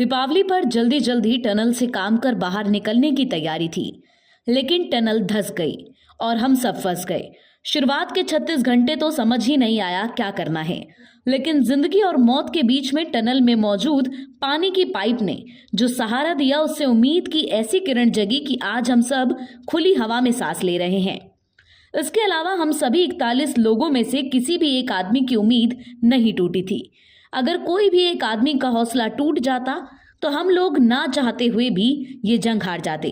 दीपावली पर जल्दी जल्दी टनल से काम कर बाहर निकलने की तैयारी थी, लेकिन टनल धंस गई और हम सब फंस गए। शुरुआत के 36 घंटे तो समझ ही नहीं आया क्या करना है, लेकिन जिंदगी और मौत के बीच में टनल में मौजूद पानी की पाइप ने जो सहारा दिया, उससे उम्मीद की ऐसी किरण जगी कि आज हम सब खुली हवा में सांस ले रहे हैं। इसके अलावा हम सभी 41 लोगों में से किसी भी एक आदमी की उम्मीद नहीं टूटी थी। अगर कोई भी एक आदमी का हौसला टूट जाता तो हम लोग ना चाहते हुए भी ये जंग हार जाते।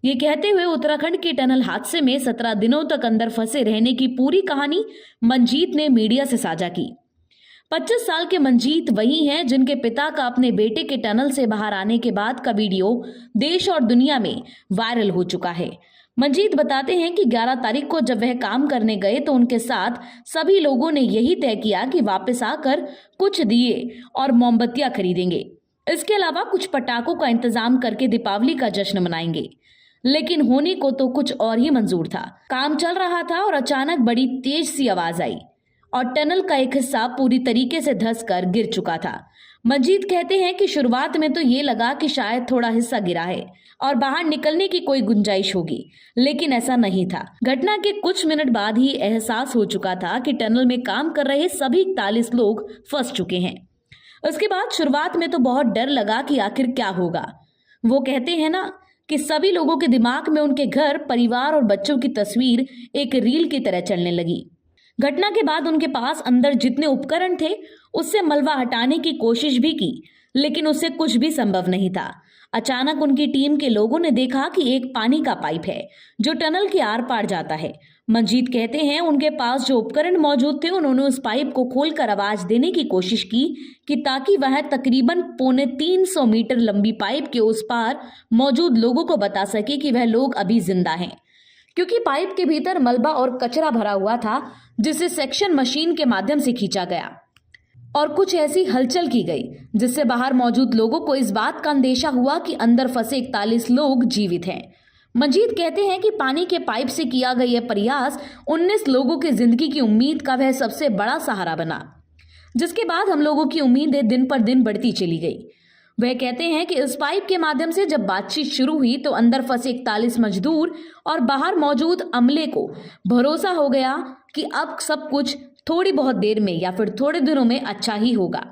ये कहते हुए उत्तराखंड के टनल हादसे में 17 दिनों तक अंदर फंसे रहने की पूरी कहानी मंजीत ने मीडिया से साझा की। 25 साल के मंजीत वही हैं जिनके पिता का अपने बेटे के टनल से बाहर आने के बाद का वीडियो देश और दुनिया में वायरल हो चुका है। मंजीत बताते हैं कि 11 तारीख को जब वह काम करने गए तो उनके साथ सभी लोगों ने यही तय किया कि वापस आकर कुछ दिए और मोमबत्तियां खरीदेंगे। इसके अलावा कुछ पटाखों का इंतजाम करके दीपावली का जश्न मनाएंगे। लेकिन होने को तो कुछ और ही मंजूर था। काम चल रहा था और अचानक बड़ी तेज सी आवाज आई और टनल का एक हिस्सा पूरी तरीके से धंस कर गिर चुका था। मंजीत कहते हैं कि शुरुआत में तो ये लगा कि शायद थोड़ा हिस्सा गिरा है और बाहर निकलने की कोई गुंजाइश होगी, लेकिन ऐसा नहीं था। घटना के कुछ मिनट बाद ही एहसास हो चुका था कि टनल में काम कर रहे सभी 41 लोग फंस चुके हैं। उसके बाद शुरुआत में तो बहुत डर लगा कि आखिर क्या होगा। वो कहते हैं ना कि सभी लोगों के दिमाग में उनके घर, परिवार और बच्चों की तस्वीर एक रील की तरह चलने लगी। घटना के बाद उनके पास अंदर जितने उपकरण थे उससे मलबा हटाने की कोशिश भी की, लेकिन उससे कुछ भी संभव नहीं था। अचानक उनकी टीम के लोगों ने देखा कि एक पानी का पाइप है जो टनल के आर पार जाता है। मंजीत कहते हैं उनके पास जो उपकरण मौजूद थे उन्होंने उस पाइप को खोलकर आवाज देने की कोशिश की कि ताकि वह तकरीबन 350 मीटर लंबी पाइप के उस पार मौजूद लोगों को बता सके कि वह लोग अभी जिंदा हैं, क्योंकि पाइप के भीतर मलबा और कचरा भरा हुआ था जिसे सेक्शन मशीन के माध्यम से खींचा गया और कुछ ऐसी हलचल की गई जिससे बाहर मौजूद लोगों को इस बात का अंदेशा हुआ कि अंदर फंसे 41 लोग जीवित हैं। मंजीत कहते हैं कि पानी के पाइप से किया गया यह प्रयास 19 लोगों की जिंदगी की उम्मीद का वह सबसे बड़ा सहारा बना, जिसके बाद हम लोगों की उम्मीदें दिन पर दिन बढ़ती चली गई। वह कहते हैं कि इस पाइप के माध्यम से जब बातचीत शुरू हुई तो अंदर फंसे 41 मजदूर और बाहर मौजूद अमले को भरोसा हो गया कि अब सब कुछ थोड़ी बहुत देर में या फिर थोड़े दिनों में अच्छा ही होगा।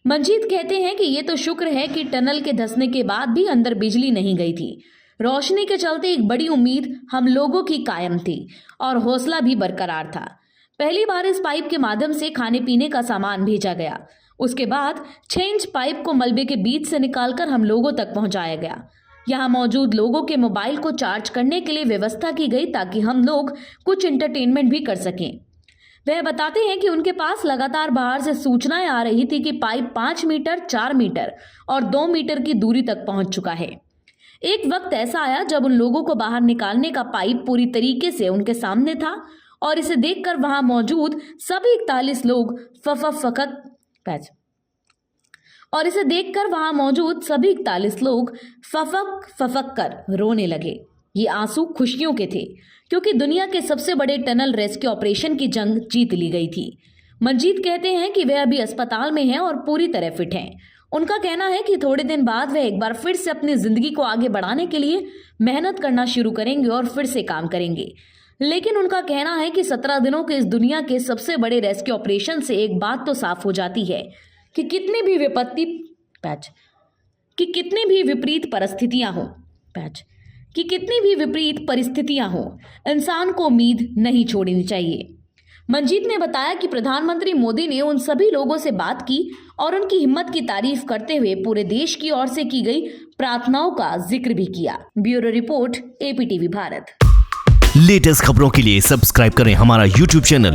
मंजीत कहते हैं कि ये तो शुक्र है कि टनल के धंसने के बाद भी अंदर बिजली नहीं गई थी। रोशनी के चलते एक बड़ी उम्मीद हम लोगों की कायम थी और हौसला भी बरकरार था। पहली बार इस पाइप के माध्यम से खाने पीने का सामान भेजा गया। उसके बाद 6 इंच पाइप को मलबे के बीच से निकालकर हम लोगों तक पहुंचाया गया। यहाँ मौजूद लोगों के मोबाइल को चार्ज करने के लिए व्यवस्था की गई ताकि हम लोग कुछ एंटरटेनमेंट भी कर सकें। वह बताते हैं कि उनके पास लगातार बाहर से सूचनाएं आ रही थी कि पाइप 5 मीटर, 4 मीटर और 2 मीटर की दूरी तक पहुंच चुका है। एक वक्त ऐसा आया जब उन लोगों को बाहर निकालने का पाइप पूरी तरीके से उनके सामने था और इसे देखकर वहां मौजूद सभी 41 लोग फफक कर रोने लगे। ये आंसू खुशियों के थे, क्योंकि दुनिया के सबसे बड़े टनल रेस्क्यू ऑपरेशन की जंग जीत ली गई थी। मंजीत कहते हैं कि वे अभी अस्पताल में हैं और पूरी तरह फिट हैं। उनका कहना है कि थोड़े दिन बाद वह एक बार फिर से अपनी जिंदगी को आगे बढ़ाने के लिए मेहनत करना शुरू करेंगे और फिर से काम करेंगे। लेकिन उनका कहना है कि 17 दिनों के इस दुनिया के सबसे बड़े रेस्क्यू ऑपरेशन से एक बात तो साफ हो जाती है कि कितनी भी विपरीत परिस्थितियां हो, इंसान को उम्मीद नहीं छोड़नी चाहिए। मंजीत ने बताया कि प्रधानमंत्री मोदी ने उन सभी लोगों से बात की और उनकी हिम्मत की तारीफ करते हुए पूरे देश की ओर से की गई प्रार्थनाओं का जिक्र भी किया। Bureau report, APTV Bharat. Latest खबरों के लिए सब्सक्राइब करें हमारा YouTube चैनल